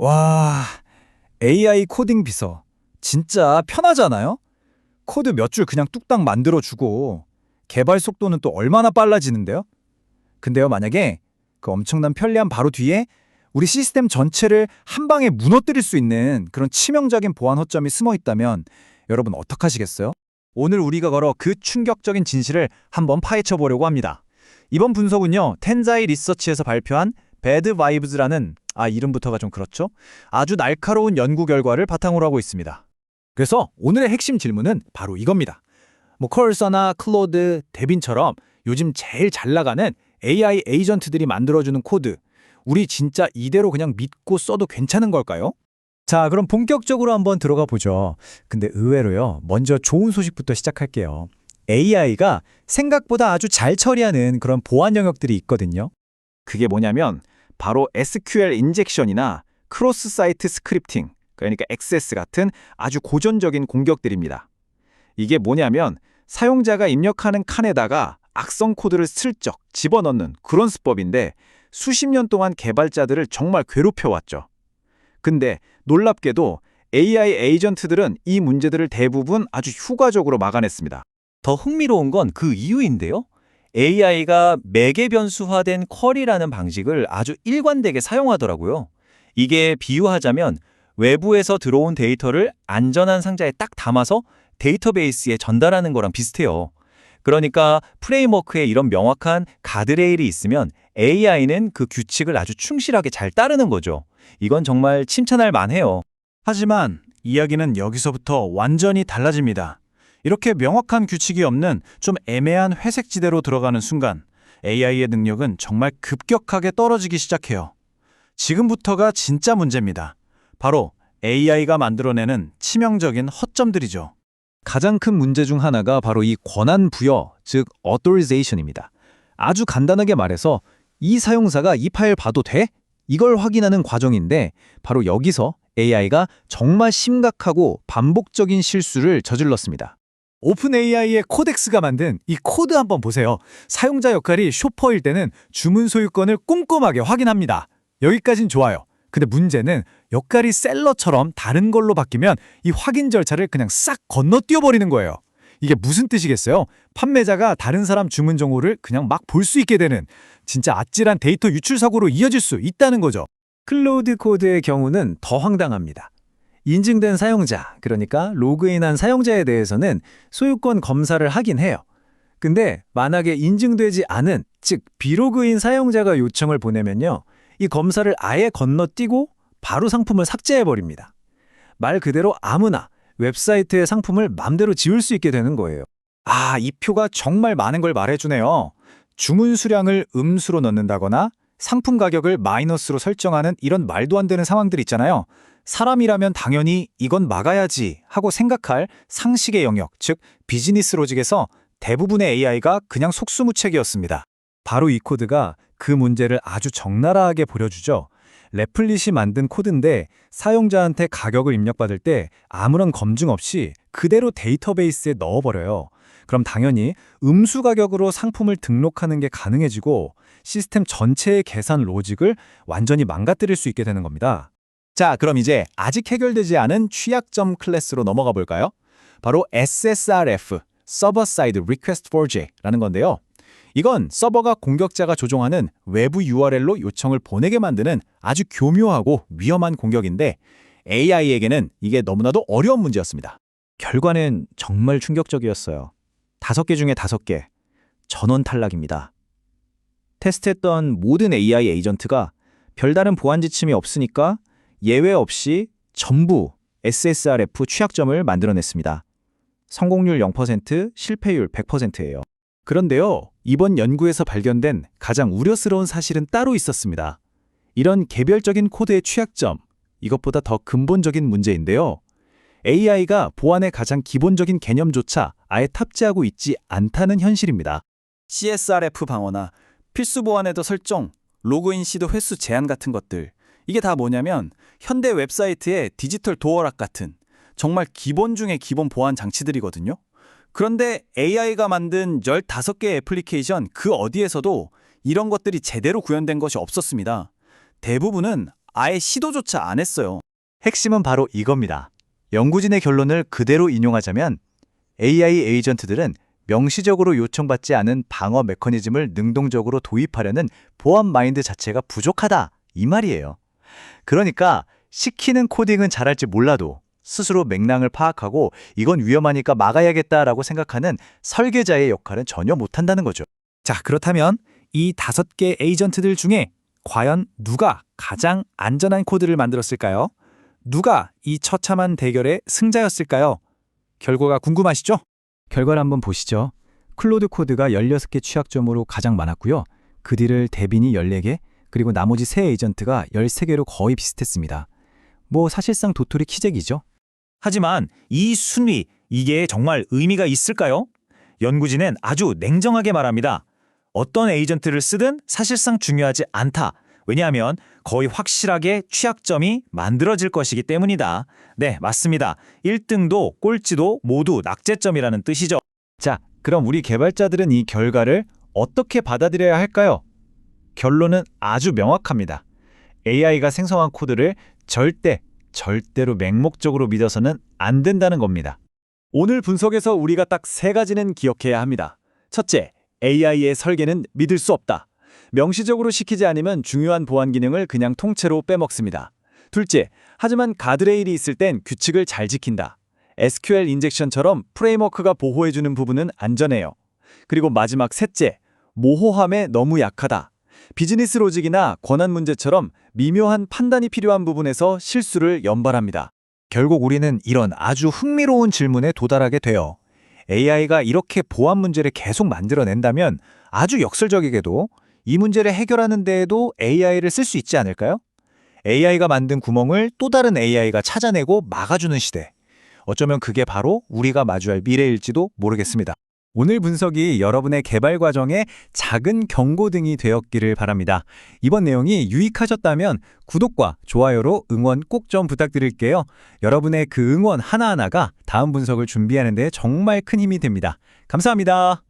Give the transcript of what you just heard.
와, AI 코딩 비서. 진짜 편하잖아요? 코드 몇 줄 그냥 뚝딱 만들어주고, 개발 속도는 또 얼마나 빨라지는데요? 근데요, 만약에 그 엄청난 편리함 바로 뒤에 우리 시스템 전체를 한 방에 무너뜨릴 수 있는 그런 치명적인 보안 허점이 숨어 있다면 여러분 어떡하시겠어요? 오늘 우리가 걸어 그 충격적인 진실을 한번 파헤쳐 보려고 합니다. 이번 분석은요, 텐자이 리서치에서 발표한 배드 바이브즈라는 이름부터가 좀 그렇죠? 아주 날카로운 연구 결과를 바탕으로 하고 있습니다. 그래서 오늘의 핵심 질문은 바로 이겁니다. 컬서나 클로드, 데빈처럼 요즘 제일 잘 나가는 AI 에이전트들이 만들어주는 코드, 우리 진짜 이대로 그냥 믿고 써도 괜찮은 걸까요? 자, 그럼 본격적으로 한번 들어가 보죠. 근데 의외로요, 먼저 좋은 소식부터 시작할게요. AI가 생각보다 아주 잘 처리하는 그런 보안 영역들이 있거든요. 그게 뭐냐면 바로 SQL 인젝션이나 크로스 사이트 스크립팅, 그러니까 XS 같은 아주 고전적인 공격들입니다. 이게 뭐냐면 사용자가 입력하는 칸에다가 악성 코드를 슬쩍 집어넣는 그런 수법인데 수십 년 동안 개발자들을 정말 괴롭혀왔죠. 근데 놀랍게도 AI 에이전트들은 이 문제들을 대부분 아주 효과적으로 막아냈습니다. 더 흥미로운 건 그 이유인데요. AI가 매개 변수화된 쿼리라는 방식을 아주 일관되게 사용하더라고요. 이게 비유하자면 외부에서 들어온 데이터를 안전한 상자에 딱 담아서 데이터베이스에 전달하는 거랑 비슷해요. 그러니까 프레임워크에 이런 명확한 가드레일이 있으면 AI는 그 규칙을 아주 충실하게 잘 따르는 거죠. 이건 정말 칭찬할 만해요. 하지만 이야기는 여기서부터 완전히 달라집니다. 이렇게 명확한 규칙이 없는 좀 애매한 회색지대로 들어가는 순간 AI의 능력은 정말 급격하게 떨어지기 시작해요. 지금부터가 진짜 문제입니다. 바로 AI가 만들어내는 치명적인 허점들이죠. 가장 큰 문제 중 하나가 바로 이 권한 부여, 즉 authorization입니다. 아주 간단하게 말해서 이 사용자가 이 파일 봐도 돼? 이걸 확인하는 과정인데 바로 여기서 AI가 정말 심각하고 반복적인 실수를 저질렀습니다. 오픈 AI의 코덱스가 만든 이 코드 한번 보세요. 사용자 역할이 쇼퍼일 때는 주문 소유권을 꼼꼼하게 확인합니다. 여기까진 좋아요. 근데 문제는 역할이 셀러처럼 다른 걸로 바뀌면 이 확인 절차를 그냥 싹 건너뛰어 버리는 거예요. 이게 무슨 뜻이겠어요? 판매자가 다른 사람 주문 정보를 그냥 막 볼 수 있게 되는 진짜 아찔한 데이터 유출 사고로 이어질 수 있다는 거죠. 클로드 코드의 경우는 더 황당합니다. 인증된 사용자, 그러니까 로그인한 사용자에 대해서는 소유권 검사를 하긴 해요. 근데 만약에 인증되지 않은, 즉 비로그인 사용자가 요청을 보내면요, 이 검사를 아예 건너뛰고 바로 상품을 삭제해버립니다. 말 그대로 아무나 웹사이트의 상품을 맘대로 지울 수 있게 되는 거예요. 이 표가 정말 많은 걸 말해주네요. 주문 수량을 음수로 넣는다거나 상품 가격을 마이너스로 설정하는 이런 말도 안 되는 상황들 있잖아요. 사람이라면 당연히 이건 막아야지 하고 생각할 상식의 영역, 즉 비즈니스 로직에서 대부분의 AI가 그냥 속수무책이었습니다. 바로 이 코드가 그 문제를 아주 적나라하게 보여주죠. 레플릿이 만든 코드인데 사용자한테 가격을 입력받을 때 아무런 검증 없이 그대로 데이터베이스에 넣어버려요. 그럼 당연히 음수 가격으로 상품을 등록하는 게 가능해지고 시스템 전체의 계산 로직을 완전히 망가뜨릴 수 있게 되는 겁니다. 자, 그럼 이제 아직 해결되지 않은 취약점 클래스로 넘어가 볼까요? 바로 SSRF, Server Side Request Forgery라는 건데요. 이건 서버가 공격자가 조종하는 외부 URL로 요청을 보내게 만드는 아주 교묘하고 위험한 공격인데 AI에게는 이게 너무나도 어려운 문제였습니다. 결과는 정말 충격적이었어요. 5개 중에 5개, 전원 탈락입니다. 테스트했던 모든 AI 에이전트가 별다른 보안 지침이 없으니까 예외 없이 전부 SSRF 취약점을 만들어냈습니다. 성공률 0%, 실패율 100%예요. 그런데요, 이번 연구에서 발견된 가장 우려스러운 사실은 따로 있었습니다. 이런 개별적인 코드의 취약점, 이것보다 더 근본적인 문제인데요. AI가 보안의 가장 기본적인 개념조차 아예 탑재하고 있지 않다는 현실입니다. CSRF 방어나 필수 보안에도 설정, 로그인 시도 횟수 제한 같은 것들, 이게 다 뭐냐면 현대 웹사이트의 디지털 도어락 같은 정말 기본 중의 기본 보안 장치들이거든요. 그런데 AI가 만든 15개의 애플리케이션 그 어디에서도 이런 것들이 제대로 구현된 것이 없었습니다. 대부분은 아예 시도조차 안 했어요. 핵심은 바로 이겁니다. 연구진의 결론을 그대로 인용하자면 AI 에이전트들은 명시적으로 요청받지 않은 방어 메커니즘을 능동적으로 도입하려는 보안 마인드 자체가 부족하다, 이 말이에요. 그러니까 시키는 코딩은 잘할지 몰라도 스스로 맥락을 파악하고 이건 위험하니까 막아야겠다라고 생각하는 설계자의 역할은 전혀 못한다는 거죠. 자, 그렇다면 이 5개 에이전트들 중에 과연 누가 가장 안전한 코드를 만들었을까요? 누가 이 처참한 대결의 승자였을까요? 결과가 궁금하시죠? 결과를 한번 보시죠. 클로드 코드가 16개 취약점으로 가장 많았고요. 그 뒤를 데빈이 14개, 그리고 나머지 세 에이전트가 13개로 거의 비슷했습니다. 뭐 사실상 도토리 키재기죠. 하지만 이 순위, 이게 정말 의미가 있을까요? 연구진은 아주 냉정하게 말합니다. 어떤 에이전트를 쓰든 사실상 중요하지 않다. 왜냐하면 거의 확실하게 취약점이 만들어질 것이기 때문이다. 네, 맞습니다. 1등도 꼴찌도 모두 낙제점이라는 뜻이죠. 자, 그럼 우리 개발자들은 이 결과를 어떻게 받아들여야 할까요? 결론은 아주 명확합니다. AI가 생성한 코드를 절대로 맹목적으로 믿어서는 안 된다는 겁니다. 오늘 분석에서 우리가 딱 3가지는 기억해야 합니다. 첫째, AI의 설계는 믿을 수 없다. 명시적으로 시키지 않으면 중요한 보안 기능을 그냥 통째로 빼먹습니다. 둘째, 하지만 가드레일이 있을 땐 규칙을 잘 지킨다. SQL 인젝션처럼 프레임워크가 보호해주는 부분은 안전해요. 그리고 마지막 셋째, 모호함에 너무 약하다. 비즈니스 로직이나 권한 문제처럼 미묘한 판단이 필요한 부분에서 실수를 연발합니다. 결국 우리는 이런 아주 흥미로운 질문에 도달하게 돼요. AI가 이렇게 보안 문제를 계속 만들어낸다면 아주 역설적이게도 이 문제를 해결하는 데에도 AI를 쓸 수 있지 않을까요? AI가 만든 구멍을 또 다른 AI가 찾아내고 막아주는 시대. 어쩌면 그게 바로 우리가 마주할 미래일지도 모르겠습니다. 오늘 분석이 여러분의 개발 과정에 작은 경고등이 되었기를 바랍니다. 이번 내용이 유익하셨다면 구독과 좋아요로 응원 꼭 좀 부탁드릴게요. 여러분의 그 응원 하나하나가 다음 분석을 준비하는 데 정말 큰 힘이 됩니다. 감사합니다.